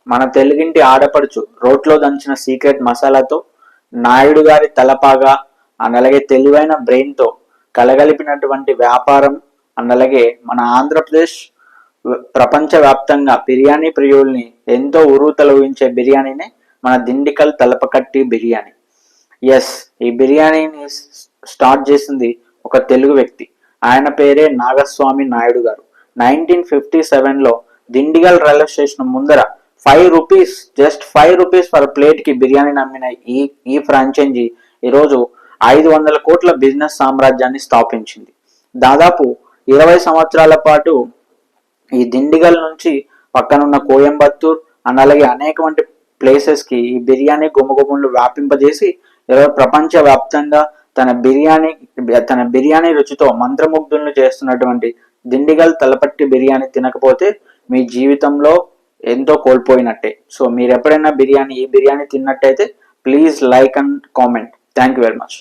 మన తెలుగింటి ఆడపడుచు రోట్లో దంచిన సీక్రెట్ మసాలాతో నాయుడు గారి తలపాగా అలాగే తెలివైన బ్రెయిన్తో కలగలిపినటువంటి వ్యాపారం అలాగే మన ఆంధ్రప్రదేశ్ ప్రపంచవ్యాప్తంగా బిర్యానీ ప్రియుల్ని ఎంతో ఉరుతలూగించే బిర్యానీనే మన దిండికల్ తలపకట్టి బిర్యానీ. ఎస్, ఈ బిర్యానీని స్టార్ట్ చేసింది ఒక తెలుగు వ్యక్తి. ఆయన పేరే నాగస్వామి నాయుడు గారు. 1957లో దిండిగల్ రైల్వే స్టేషన్ ముందర 5 rupees, just 5 rupees for plate కి బిర్యానీ నమ్మిన ఈ ఫ్రాంచైజీ ఈరోజు 500 కోట్ల బిజినెస్ సామ్రాజ్యాన్ని స్థాపించింది. దాదాపు 20 సంవత్సరాల పాటు ఈ దిండిగల్ నుంచి పక్కనున్న కోయంబత్తూర్ అలాగే అనేకమంది ప్లేసెస్ కి ఈ బిర్యానీ గుమగుమలు వ్యాపింపజేసి ప్రపంచ వ్యాప్తంగా తన బిర్యానీ రుచితో మంత్రముగ్ధులను చేస్తున్నటువంటి దిండిగల్ తలపట్టి బిర్యానీ తినకపోతే మీ జీవితంలో ఎంతో కోల్పోయినట్టే. సో మీరు ఎప్పుడైనా ఈ బిర్యానీ తిన్నట్టయితే please like and comment. Thank you very much.